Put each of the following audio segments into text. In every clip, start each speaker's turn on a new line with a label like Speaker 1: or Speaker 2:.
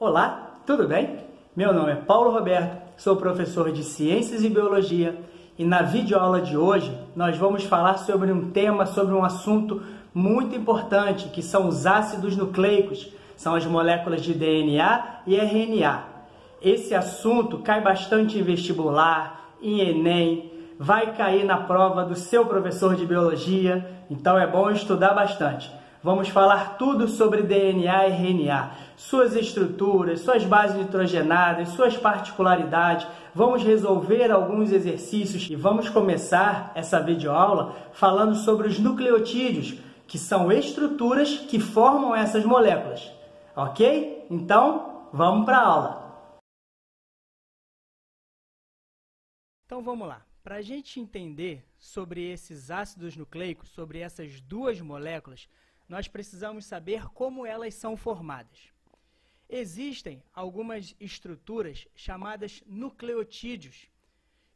Speaker 1: Olá, tudo bem? Meu nome é Paulo Roberto, sou professor de Ciências e Biologia e na videoaula de hoje nós vamos falar sobre um assunto muito importante, que são os ácidos nucleicos, são as moléculas de DNA e RNA. Esse assunto cai bastante em vestibular, em Enem, vai cair na prova do seu professor de Biologia, então é bom estudar bastante. Vamos falar tudo sobre DNA e RNA, suas estruturas, suas bases nitrogenadas, suas particularidades. Vamos resolver alguns exercícios e vamos começar essa videoaula falando sobre os nucleotídeos, que são estruturas que formam essas moléculas. Ok? Então, vamos para a aula. Então vamos lá. Para a gente entender sobre esses ácidos nucleicos, sobre essas duas moléculas, nós precisamos saber como elas são formadas. Existem algumas estruturas chamadas nucleotídeos,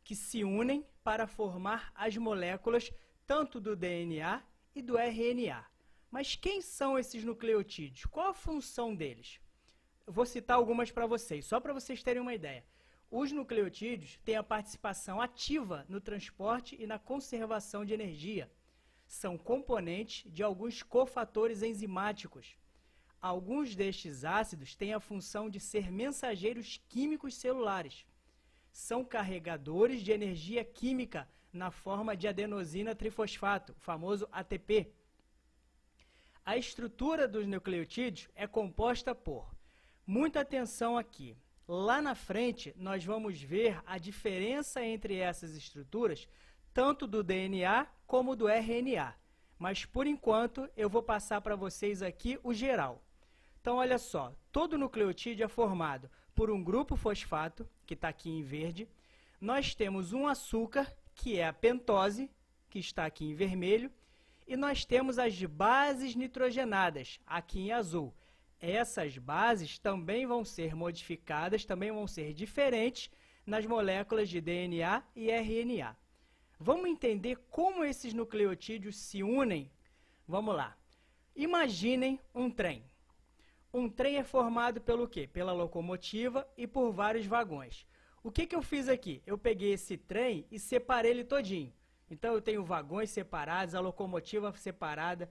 Speaker 1: que se unem para formar as moléculas tanto do DNA e do RNA. Mas quem são esses nucleotídeos? Qual a função deles? Eu vou citar algumas para vocês, só para vocês terem uma ideia. Os nucleotídeos têm a participação ativa no transporte e na conservação de energia. São componentes de alguns cofatores enzimáticos. Alguns destes ácidos têm a função de ser mensageiros químicos celulares. São carregadores de energia química na forma de adenosina trifosfato, o famoso ATP. A estrutura dos nucleotídeos é composta por, muita atenção aqui, lá na frente nós vamos ver a diferença entre essas estruturas, tanto do DNA como do RNA. Mas, por enquanto, eu vou passar para vocês aqui o geral. Então, olha só, todo nucleotídeo é formado por um grupo fosfato, que está aqui em verde. Nós temos um açúcar, que é a pentose, que está aqui em vermelho. E nós temos as bases nitrogenadas, aqui em azul. Essas bases também vão ser modificadas, também vão ser diferentes nas moléculas de DNA e RNA. Vamos entender como esses nucleotídeos se unem? Vamos lá. Imaginem um trem. Um trem é formado pelo quê? Pela locomotiva e por vários vagões. O que eu fiz aqui? Eu peguei esse trem e separei ele todinho. Então, eu tenho vagões separados, a locomotiva separada.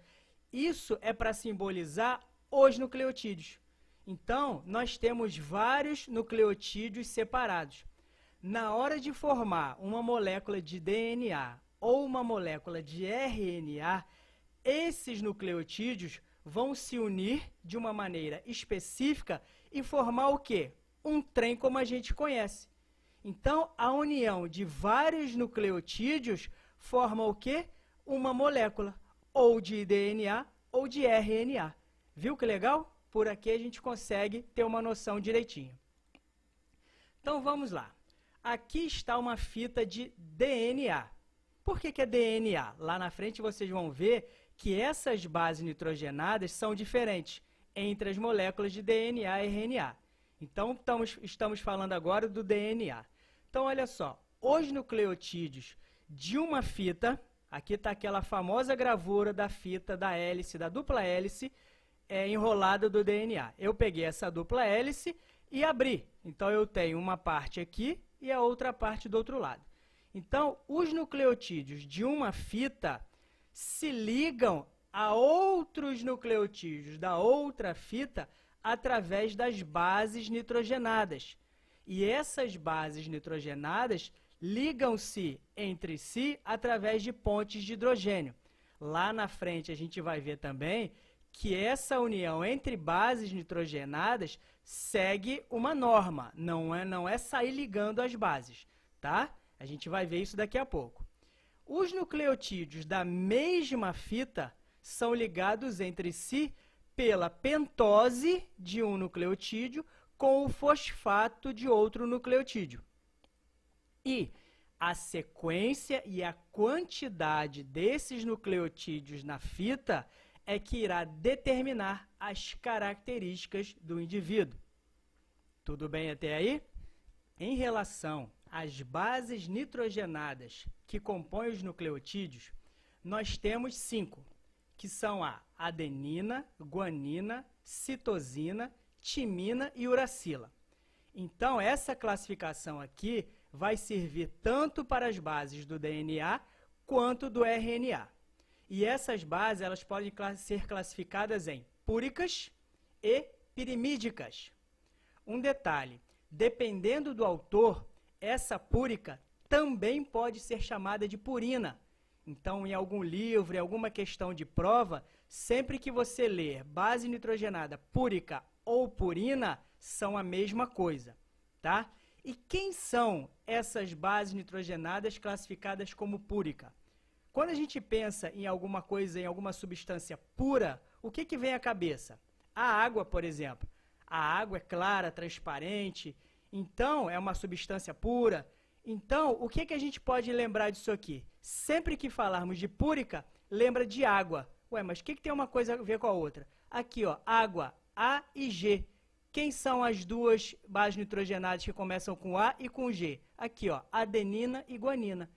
Speaker 1: Isso é para simbolizar os nucleotídeos. Então, nós temos vários nucleotídeos separados. Na hora de formar uma molécula de DNA ou uma molécula de RNA, esses nucleotídeos vão se unir de uma maneira específica e formar o quê? Um trem como a gente conhece. Então, a união de vários nucleotídeos forma o quê? Uma molécula, ou de DNA ou de RNA. Viu que legal? Por aqui a gente consegue ter uma noção direitinho. Então, vamos lá. Aqui está uma fita de DNA. Por que é DNA? Lá na frente vocês vão ver que essas bases nitrogenadas são diferentes entre as moléculas de DNA e RNA. Então, estamos falando agora do DNA. Então, olha só, os nucleotídeos de uma fita, aqui está aquela famosa gravura da fita da hélice, da dupla hélice, enrolada do DNA. Eu peguei essa dupla hélice e abri. Então, eu tenho uma parte aqui e a outra parte do outro lado. Então, os nucleotídeos de uma fita se ligam a outros nucleotídeos da outra fita através das bases nitrogenadas. E essas bases nitrogenadas ligam-se entre si através de pontes de hidrogênio. Lá na frente a gente vai ver também que essa união entre bases nitrogenadas segue uma norma, não é sair ligando as bases, tá? A gente vai ver isso daqui a pouco. Os nucleotídeos da mesma fita são ligados entre si pela pentose de um nucleotídeo com o fosfato de outro nucleotídeo. E a sequência e a quantidade desses nucleotídeos na fita é que irá determinar as características do indivíduo. Tudo bem até aí? Em relação às bases nitrogenadas que compõem os nucleotídeos, nós temos 5, que são a adenina, guanina, citosina, timina e uracila. Então, essa classificação aqui vai servir tanto para as bases do DNA quanto do RNA. E essas bases elas podem ser classificadas em púricas e pirimídicas. Um detalhe, dependendo do autor, essa púrica também pode ser chamada de purina. Então, em algum livro, em alguma questão de prova, sempre que você ler base nitrogenada púrica ou purina, são a mesma coisa, tá? E quem são essas bases nitrogenadas classificadas como púrica? Quando a gente pensa em alguma coisa, em alguma substância pura, o que vem à cabeça? A água, por exemplo. A água é clara, transparente, então é uma substância pura. Então, o que a gente pode lembrar disso aqui? Sempre que falarmos de púrica, lembra de água. Ué, mas o que tem uma coisa a ver com a outra? Aqui, ó, água, A e G. Quem são as duas bases nitrogenadas que começam com A e com G? Aqui, ó, adenina e guanina.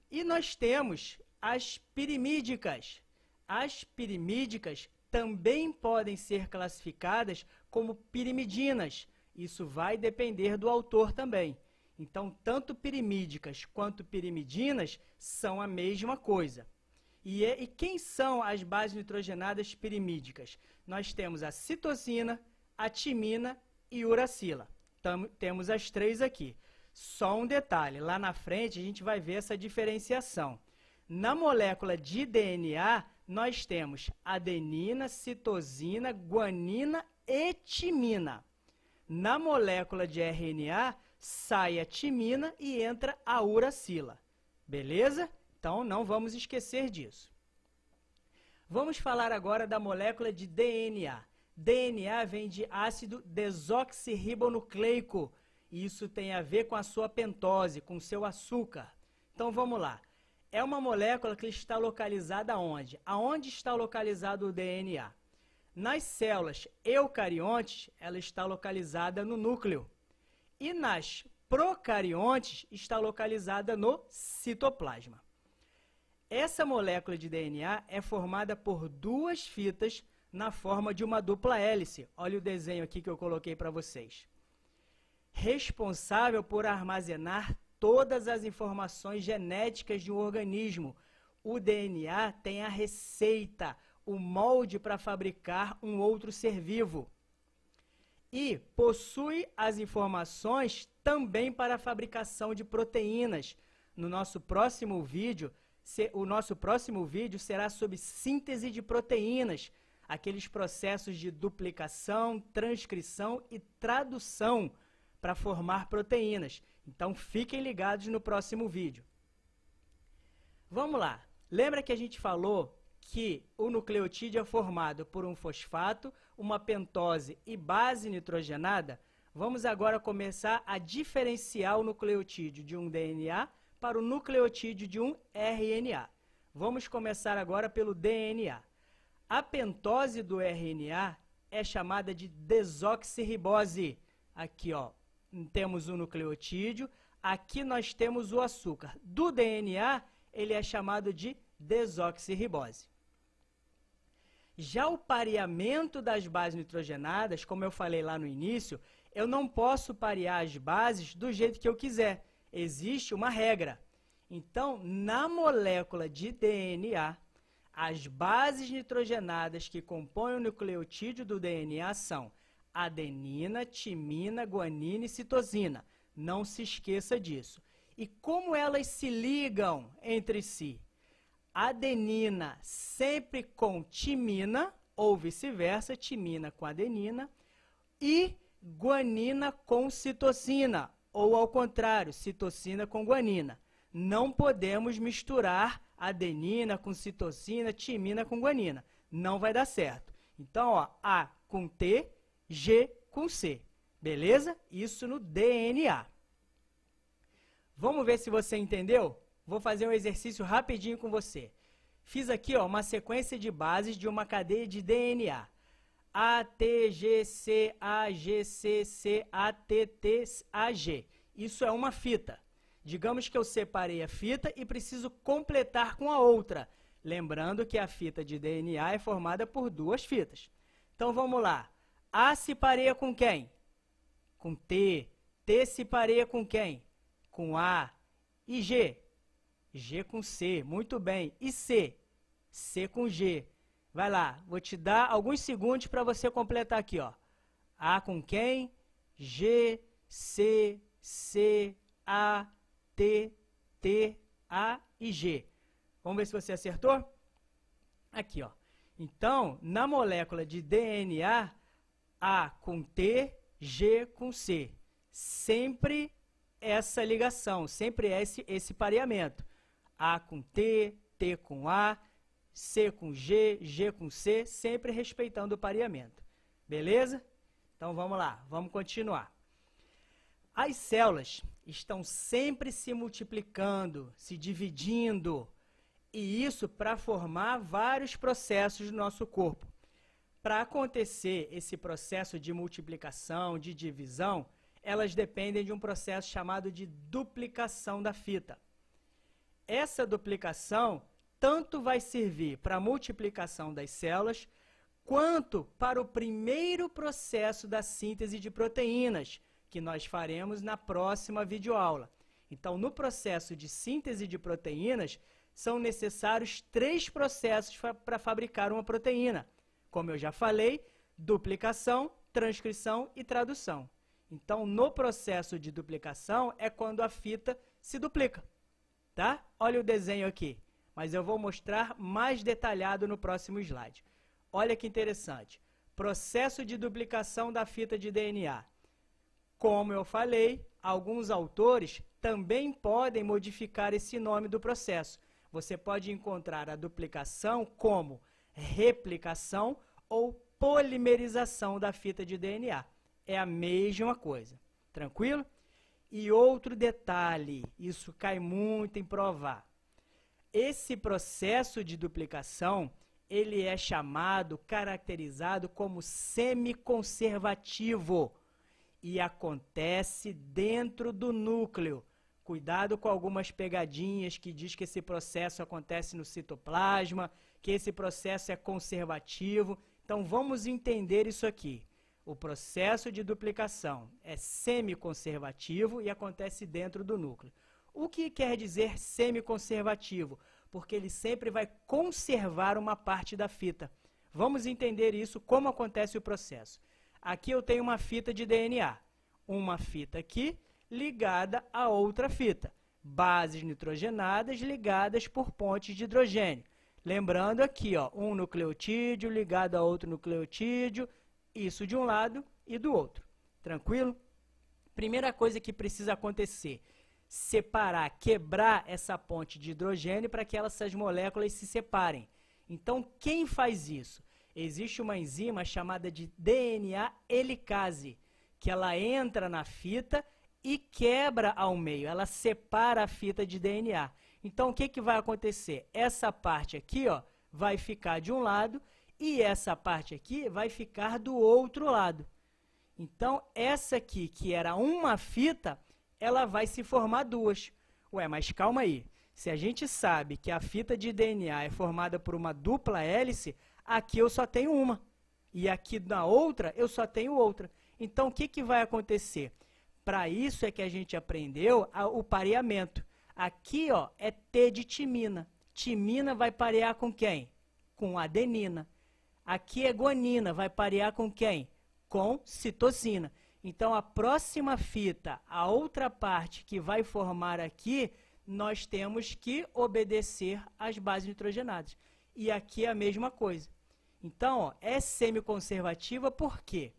Speaker 1: E nós temos as pirimídicas. As pirimídicas também podem ser classificadas como pirimidinas. Isso vai depender do autor também. Então, tanto pirimídicas quanto pirimidinas são a mesma coisa. E quem são as bases nitrogenadas pirimídicas? Nós temos a citosina, a timina e uracila. Temos as três aqui. Só um detalhe, lá na frente a gente vai ver essa diferenciação. Na molécula de DNA, nós temos adenina, citosina, guanina e timina. Na molécula de RNA, sai a timina e entra a uracila. Beleza? Então, não vamos esquecer disso. Vamos falar agora da molécula de DNA. DNA vem de ácido desoxirribonucleico. Isso tem a ver com a sua pentose, com o seu açúcar. Então, vamos lá. É uma molécula que está localizada onde? Aonde está localizado o DNA? Nas células eucariontes, ela está localizada no núcleo. E nas procariontes, está localizada no citoplasma. Essa molécula de DNA é formada por duas fitas na forma de uma dupla hélice. Olha o desenho aqui que eu coloquei para vocês. Responsável por armazenar todas as informações genéticas de um organismo. O DNA tem a receita, o molde para fabricar um outro ser vivo. E possui as informações também para a fabricação de proteínas. No nosso próximo vídeo, o nosso próximo vídeo será sobre síntese de proteínas, aqueles processos de duplicação, transcrição e tradução para formar proteínas. Então, fiquem ligados no próximo vídeo. Vamos lá. Lembra que a gente falou que o nucleotídeo é formado por um fosfato, uma pentose e base nitrogenada? Vamos agora começar a diferenciar o nucleotídeo de um DNA para o nucleotídeo de um RNA. Vamos começar agora pelo DNA. A pentose do RNA é chamada de desoxirribose. Aqui, ó, temos o nucleotídeo, aqui nós temos o açúcar. Do DNA, ele é chamado de desoxirribose. Já o pareamento das bases nitrogenadas, como eu falei lá no início, eu não posso parear as bases do jeito que eu quiser. Existe uma regra. Então, na molécula de DNA, as bases nitrogenadas que compõem o nucleotídeo do DNA são adenina, timina, guanina e citosina. Não se esqueça disso. E como elas se ligam entre si? Adenina sempre com timina, ou vice-versa, timina com adenina, e guanina com citosina, ou ao contrário, citosina com guanina. Não podemos misturar adenina com citosina, timina com guanina. Não vai dar certo. Então, ó, A com T, G com C. Beleza? Isso no DNA. Vamos ver se você entendeu? Vou fazer um exercício rapidinho com você. Fiz aqui, ó, uma sequência de bases de uma cadeia de DNA. A, T, G, C, A, G, C, C, A, T, T, A, G. Isso é uma fita. Digamos que eu separei a fita e preciso completar com a outra. Lembrando que a fita de DNA é formada por duas fitas. Então, vamos lá. A se pareia com quem? Com T. T se pareia com quem? Com A. E G? G com C. Muito bem. E C? C com G. Vai lá, vou te dar alguns segundos para você completar aqui, ó. A com quem? G, C, C, A, T, T, A e G. Vamos ver se você acertou? Aqui, ó. Então, na molécula de DNA, A com T, G com C. Sempre essa ligação, sempre esse pareamento. A com T, T com A, C com G, G com C, sempre respeitando o pareamento. Beleza? Então, vamos lá, vamos continuar. As células estão sempre se multiplicando, se dividindo, e isso para formar vários processos no nosso corpo. Para acontecer esse processo de multiplicação, de divisão, elas dependem de um processo chamado de duplicação da fita. Essa duplicação tanto vai servir para a multiplicação das células, quanto para o primeiro processo da síntese de proteínas, que nós faremos na próxima videoaula. Então, no processo de síntese de proteínas, são necessários 3 processos para fabricar uma proteína. Como eu já falei, duplicação, transcrição e tradução. Então, no processo de duplicação é quando a fita se duplica, tá? Olha o desenho aqui, mas eu vou mostrar mais detalhado no próximo slide. Olha que interessante. Processo de duplicação da fita de DNA. Como eu falei, alguns autores também podem modificar esse nome do processo. Você pode encontrar a duplicação como replicação ou polimerização da fita de DNA. É a mesma coisa. Tranquilo? E outro detalhe, isso cai muito em provar. Esse processo de duplicação, ele é chamado, caracterizado como semiconservativo e acontece dentro do núcleo. Cuidado com algumas pegadinhas que diz que esse processo acontece no citoplasma, que esse processo é conservativo. Então, vamos entender isso aqui. O processo de duplicação é semiconservativo e acontece dentro do núcleo. O que quer dizer semiconservativo? Porque ele sempre vai conservar uma parte da fita. Vamos entender isso, como acontece o processo. Aqui eu tenho uma fita de DNA. Uma fita aqui ligada a outra fita. Bases nitrogenadas ligadas por pontes de hidrogênio. Lembrando aqui, ó, um nucleotídeo ligado a outro nucleotídeo, isso de um lado e do outro. Tranquilo? Primeira coisa que precisa acontecer, separar, quebrar essa ponte de hidrogênio para que essas moléculas se separem. Então, quem faz isso? Existe uma enzima chamada de DNA helicase, que ela entra na fita e quebra ao meio, ela separa a fita de DNA. Então, o que vai acontecer? Essa parte aqui, ó, vai ficar de um lado e essa parte aqui vai ficar do outro lado. Então, essa aqui, que era uma fita, ela vai se formar duas. Ué, mas calma aí. Se a gente sabe que a fita de DNA é formada por uma dupla hélice, aqui eu só tenho uma. E aqui na outra, eu só tenho outra. Então, o que vai acontecer? Para isso é que a gente aprendeu o pareamento. Aqui, ó, é T de timina. Timina vai parear com quem? Com adenina. Aqui é guanina, vai parear com quem? Com citosina. Então, a próxima fita, a outra parte que vai formar aqui, nós temos que obedecer às bases nitrogenadas. E aqui é a mesma coisa. Então, ó, é semiconservativa porque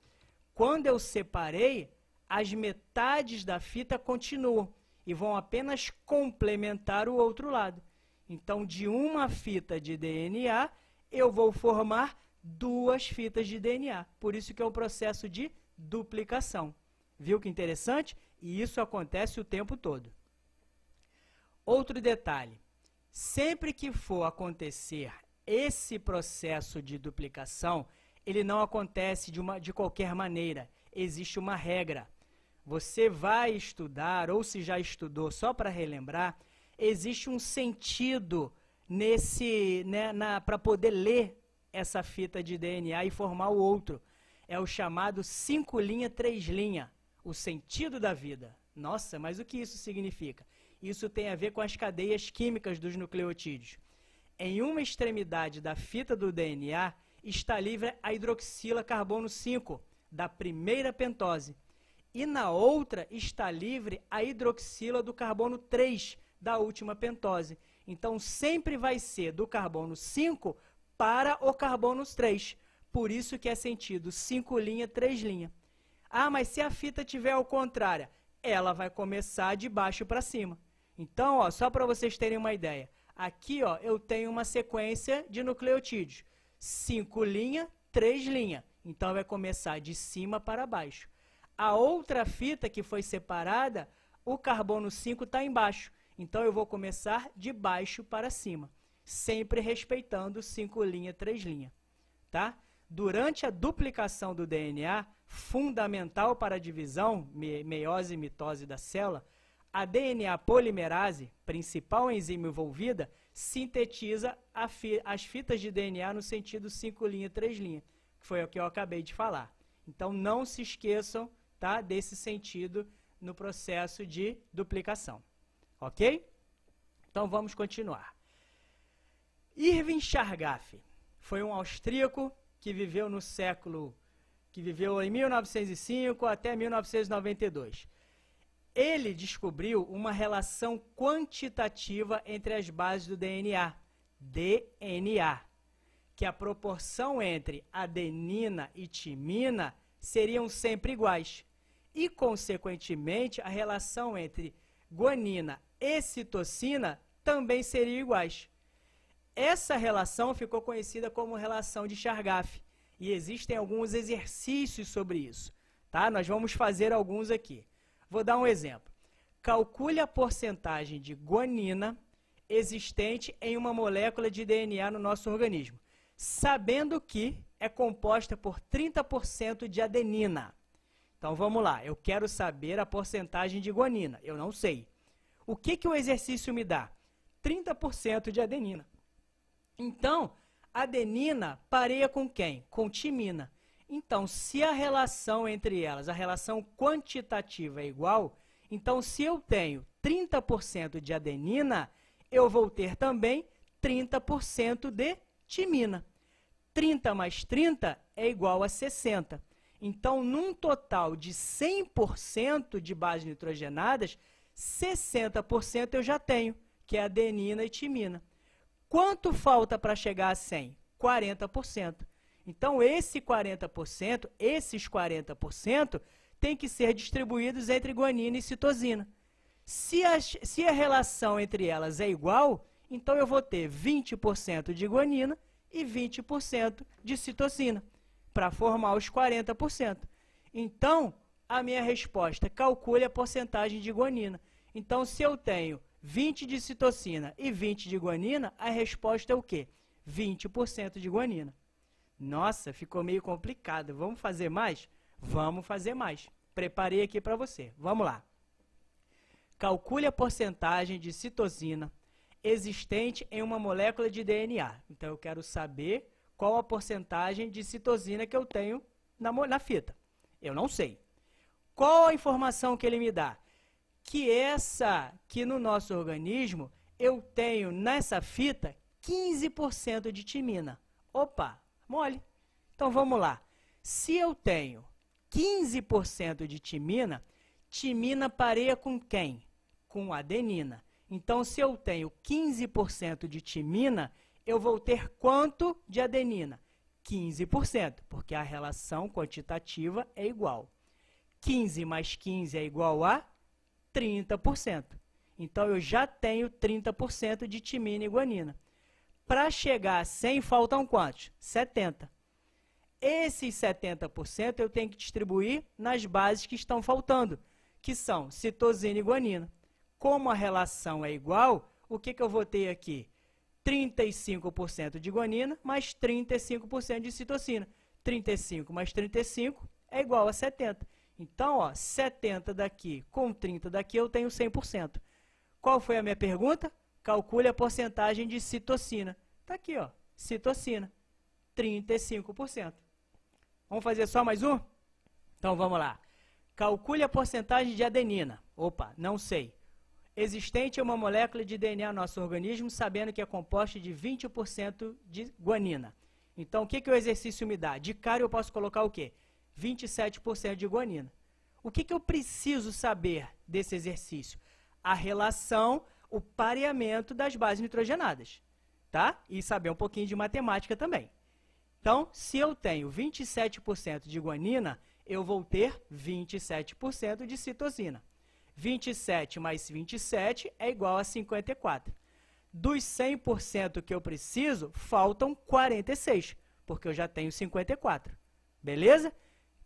Speaker 1: quando eu separei, as metades da fita continuam e vão apenas complementar o outro lado. Então, de uma fita de DNA, eu vou formar 2 fitas de DNA. Por isso que é o processo de duplicação. Viu que interessante? E isso acontece o tempo todo. Outro detalhe, sempre que for acontecer esse processo de duplicação, ele não acontece de qualquer maneira. Existe uma regra. Você vai estudar, ou se já estudou, só para relembrar, existe um sentido para poder ler essa fita de DNA e formar o outro. é o chamado 5' 3', o sentido da vida. Nossa, mas o que isso significa? Isso tem a ver com as cadeias químicas dos nucleotídeos. Em uma extremidade da fita do DNA está livre a hidroxila carbono 5, da primeira pentose, e na outra está livre a hidroxila do carbono 3, da última pentose. Então, sempre vai ser do carbono 5 para o carbono 3. Por isso que é sentido 5' 3'. Ah, mas se a fita tiver ao contrário, ela vai começar de baixo para cima. Então, ó, só para vocês terem uma ideia, aqui ó, eu tenho uma sequência de nucleotídeos. 5', 3'. Então, vai começar de cima para baixo. A outra fita que foi separada, o carbono 5 está embaixo. Então, eu vou começar de baixo para cima, sempre respeitando 5', 3'. Tá? Durante a duplicação do DNA, fundamental para a divisão, meiose e mitose da célula, a DNA polimerase, principal enzima envolvida, sintetiza as fitas de DNA no sentido 5', 3', que foi o que eu acabei de falar. Então, não se esqueçam, tá, desse sentido no processo de duplicação. Ok? Então, vamos continuar. Irving Chargaff foi um austríaco que viveu em 1905 até 1992. Ele descobriu uma relação quantitativa entre as bases do DNA, que a proporção entre adenina e timina seriam sempre iguais. E, consequentemente, a relação entre guanina e citosina também seriam iguais. Essa relação ficou conhecida como relação de Chargaff, e existem alguns exercícios sobre isso. Tá? Nós vamos fazer alguns aqui. Vou dar um exemplo. Calcule a porcentagem de guanina existente em uma molécula de DNA no nosso organismo, sabendo que é composta por 30% de adenina. Então, vamos lá. Eu quero saber a porcentagem de guanina. Eu não sei. O que o exercício me dá? 30% de adenina. Então, adenina pareia com quem? Com timina. Então, se a relação entre elas, a relação quantitativa é igual, então, se eu tenho 30% de adenina, eu vou ter também 30% de timina. 30 mais 30 é igual a 60. Então, num total de 100% de bases nitrogenadas, 60% eu já tenho, que é adenina e timina. Quanto falta para chegar a 100? 40%. Então, esses 40%, tem que ser distribuídos entre guanina e citosina. Se a relação entre elas é igual, então eu vou ter 20% de guanina e 20% de citosina, para formar os 40%. Então, a minha resposta, calcule a porcentagem de guanina. Então, se eu tenho 20 de citosina e 20 de guanina, a resposta é o quê? 20% de guanina. Nossa, ficou meio complicado. Vamos fazer mais? Vamos fazer mais. Preparei aqui para você. Vamos lá. Calcule a porcentagem de citosina existente em uma molécula de DNA. Então, eu quero saber qual a porcentagem de citosina que eu tenho na fita. Eu não sei. Qual a informação que ele me dá? Que no nosso organismo, eu tenho nessa fita 15% de timina. Opa, mole. Então, vamos lá. Se eu tenho 15% de timina, timina pareia com quem? Com adenina. Então, se eu tenho 15% de timina, eu vou ter quanto de adenina? 15%, porque a relação quantitativa é igual. 15 mais 15 é igual a 30%. Então, eu já tenho 30% de timina e guanina. Para chegar a 100, faltam quantos? 70. Esses 70% eu tenho que distribuir nas bases que estão faltando, que são citosina e guanina. Como a relação é igual, o que eu vou ter aqui? 35% de guanina mais 35% de citosina. 35 mais 35 é igual a 70. Então, ó, 70 daqui com 30 daqui, eu tenho 100%. Qual foi a minha pergunta? Calcule a porcentagem de citosina. Está aqui, ó, citosina, 35%. Vamos fazer só mais um? Então, vamos lá. Calcule a porcentagem de adenina. Opa, não sei. Existente é uma molécula de DNA no nosso organismo, sabendo que é composta de 20% de guanina. Então, o que o exercício me dá? De cara, eu posso colocar o quê? 27% de guanina. O que eu preciso saber desse exercício? A relação, o pareamento das bases nitrogenadas, tá? E saber um pouquinho de matemática também. Então, se eu tenho 27% de guanina, eu vou ter 27% de citosina. 27 mais 27 é igual a 54. Dos 100% que eu preciso, faltam 46, porque eu já tenho 54. Beleza?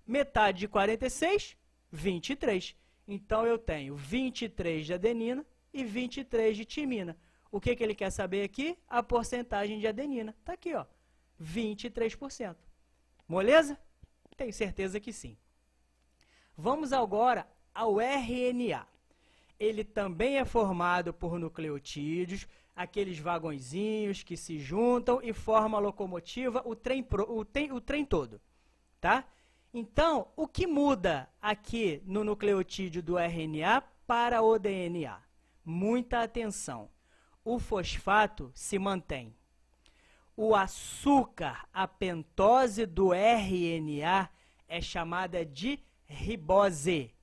Speaker 1: Metade de 46, 23. Então, eu tenho 23 de adenina e 23 de timina. O que ele quer saber aqui? A porcentagem de adenina. Está aqui, ó, 23%. Moleza? Tenho certeza que sim. Vamos agora ao RNA. Ele também é formado por nucleotídeos, aqueles vagõezinhos que se juntam e formam a locomotiva, o trem todo, tá? Então, o que muda aqui no nucleotídeo do RNA para o DNA? Muita atenção. O fosfato se mantém. O açúcar, a pentose do RNA, é chamada de ribose.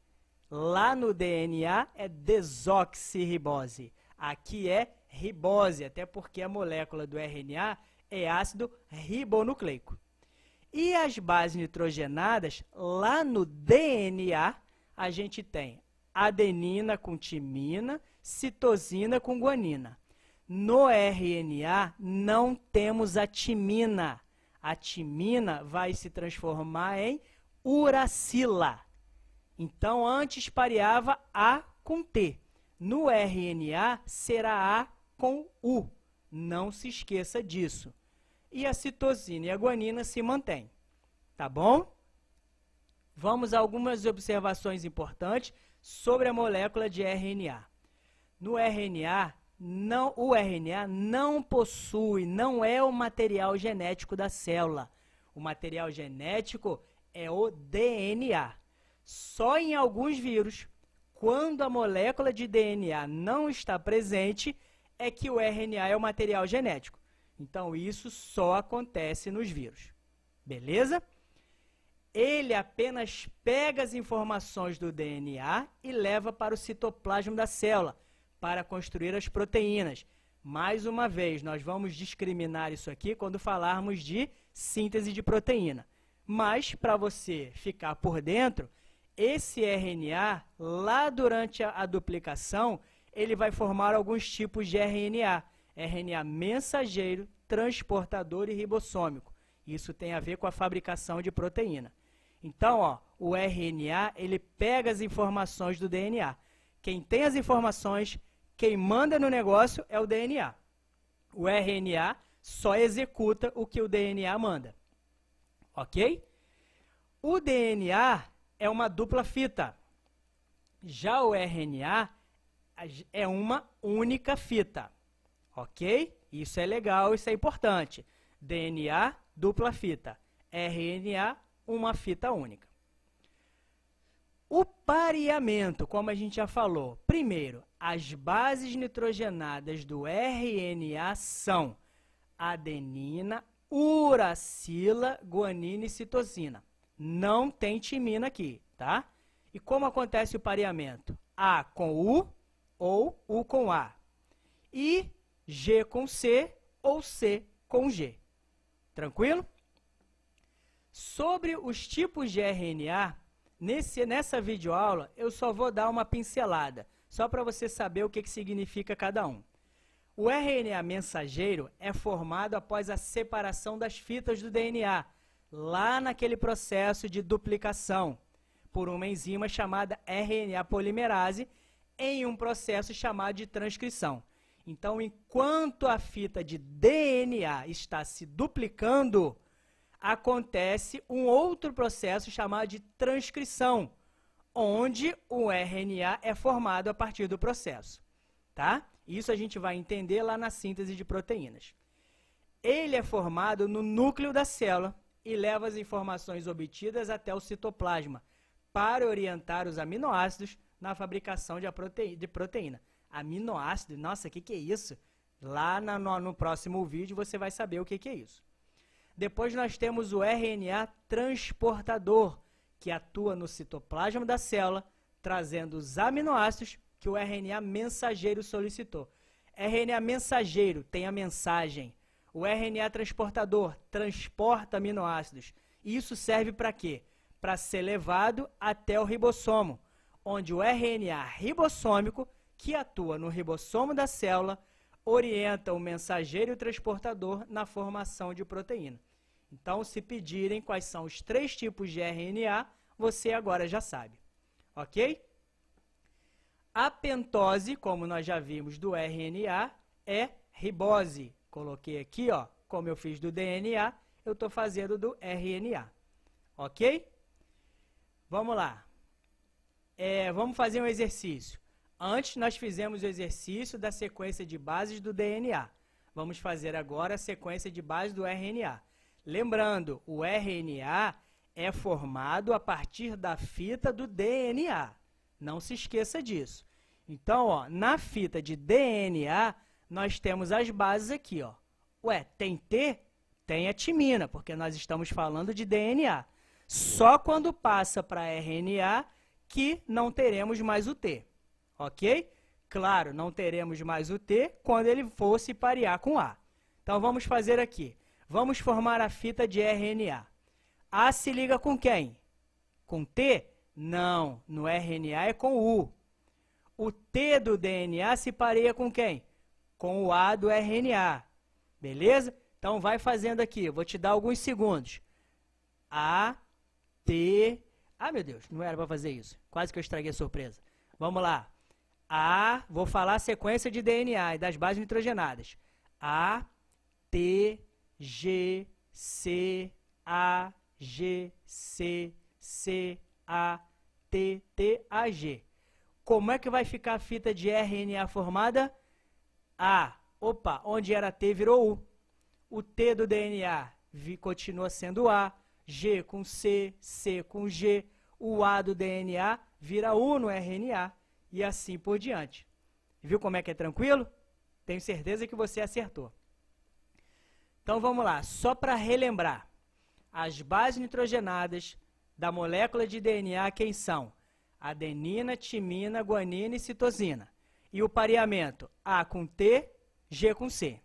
Speaker 1: Lá no DNA é desoxirribose. Aqui é ribose, até porque a molécula do RNA é ácido ribonucleico. E as bases nitrogenadas, lá no DNA, a gente tem adenina com timina, citosina com guanina. No RNA, não temos a timina. A timina vai se transformar em uracila. Então, antes pareava A com T. No RNA, será A com U. Não se esqueça disso. E a citosina e a guanina se mantêm. Tá bom? Vamos a algumas observações importantes sobre a molécula de RNA. No RNA, o RNA não possui, não é o material genético da célula. O material genético é o DNA. Só em alguns vírus, quando a molécula de DNA não está presente, é que o RNA é o material genético. Então, isso só acontece nos vírus. Beleza? Ele apenas pega as informações do DNA e leva para o citoplasma da célula, para construir as proteínas. Mais uma vez, nós vamos discriminar isso aqui quando falarmos de síntese de proteína. Mas, para você ficar por dentro, esse RNA, lá durante a duplicação, ele vai formar alguns tipos de RNA. RNA mensageiro, transportador e ribossômico. Isso tem a ver com a fabricação de proteína. Então, ó, o RNA, ele pega as informações do DNA. Quem tem as informações, quem manda no negócio é o DNA. O RNA só executa o que o DNA manda. Ok? O DNA é uma dupla fita. Já o RNA é uma única fita. Ok? Isso é legal, isso é importante. DNA, dupla fita. RNA, uma fita única. O pareamento, como a gente já falou, primeiro, as bases nitrogenadas do RNA são adenina, uracila, guanina e citosina. Não tem timina aqui, tá? E como acontece o pareamento? A com U ou U com A. E G com C ou C com G. Tranquilo? Sobre os tipos de RNA, nessa videoaula eu só vou dar uma pincelada, só para você saber o que significa cada um. O RNA mensageiro é formado após a separação das fitas do DNA, lá naquele processo de duplicação, por uma enzima chamada RNA polimerase, em um processo chamado de transcrição. Então, enquanto a fita de DNA está se duplicando, acontece um outro processo chamado de transcrição, onde o RNA é formado a partir do processo. Tá? Isso a gente vai entender lá na síntese de proteínas. Ele é formado no núcleo da célula, e leva as informações obtidas até o citoplasma para orientar os aminoácidos na fabricação de proteína. Aminoácido, nossa, o que é isso? Lá no próximo vídeo você vai saber o que é isso. Depois nós temos o RNA transportador, que atua no citoplasma da célula, trazendo os aminoácidos que o RNA mensageiro solicitou. RNA mensageiro tem a mensagem. O RNA transportador transporta aminoácidos. Isso serve para quê? Para ser levado até o ribossomo, onde o RNA ribossômico, que atua no ribossomo da célula, orienta o mensageiro e o transportador na formação de proteína. Então, se pedirem quais são os 3 tipos de RNA, você agora já sabe. Ok? A pentose, como nós já vimos do RNA, é ribose. Coloquei aqui, ó, como eu fiz do DNA, eu estou fazendo do RNA. Ok? Vamos lá. Vamos fazer um exercício. Antes, nós fizemos o exercício da sequência de bases do DNA. Vamos fazer agora a sequência de bases do RNA. Lembrando, o RNA é formado a partir da fita do DNA. Não se esqueça disso. Então, ó, na fita de DNA, nós temos as bases aqui, ó. Ué, tem T? Tem a timina, porque nós estamos falando de DNA. Só quando passa para RNA que não teremos mais o T. Ok? Claro, não teremos mais o T quando ele for se parear com A. Então, vamos fazer aqui. Vamos formar a fita de RNA. A se liga com quem? Com T? Não, no RNA é com U. O T do DNA se pareia com quem? Com o A do RNA. Beleza? Então, vai fazendo aqui. Eu vou te dar alguns segundos. A, T... Ah, meu Deus, não era para fazer isso. Quase que eu estraguei a surpresa. Vamos lá. A, vou falar a sequência de DNA e das bases nitrogenadas. A, T, G, C, A, G, C, C, A, T, T, A, G. Como é que vai ficar a fita de RNA formada? A. Opa, onde era T virou U. O T do DNA continua sendo A. G com C, C com G. O A do DNA vira U no RNA. E assim por diante. Viu como é que é tranquilo? Tenho certeza que você acertou. Então vamos lá, só para relembrar. As bases nitrogenadas da molécula de DNA quem são? Adenina, timina, guanina e citosina. E o pareamento A com T, G com C.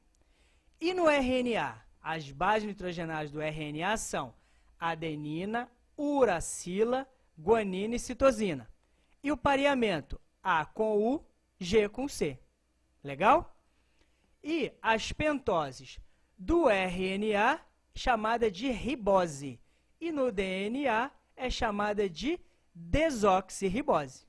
Speaker 1: E no RNA? As bases nitrogenadas do RNA são adenina, uracila, guanina e citosina. E o pareamento? A com U, G com C. Legal? E as pentoses do RNA, chamada de ribose. E no DNA, é chamada de desoxirribose.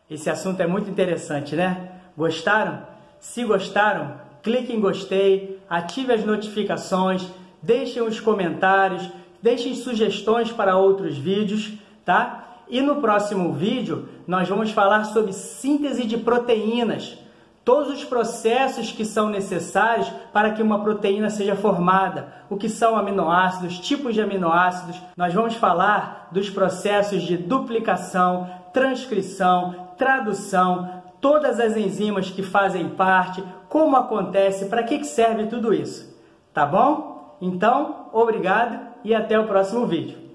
Speaker 1: Esse assunto é muito interessante, né? Gostaram? Se gostaram, clique em gostei, ative as notificações, deixem os comentários, deixem sugestões para outros vídeos, tá? E no próximo vídeo, nós vamos falar sobre síntese de proteínas, todos os processos que são necessários para que uma proteína seja formada, o que são aminoácidos, tipos de aminoácidos. Nós vamos falar dos processos de duplicação, transcrição, tradução, todas as enzimas que fazem parte, como acontece, para que serve tudo isso. Tá bom? Então, obrigado e até o próximo vídeo.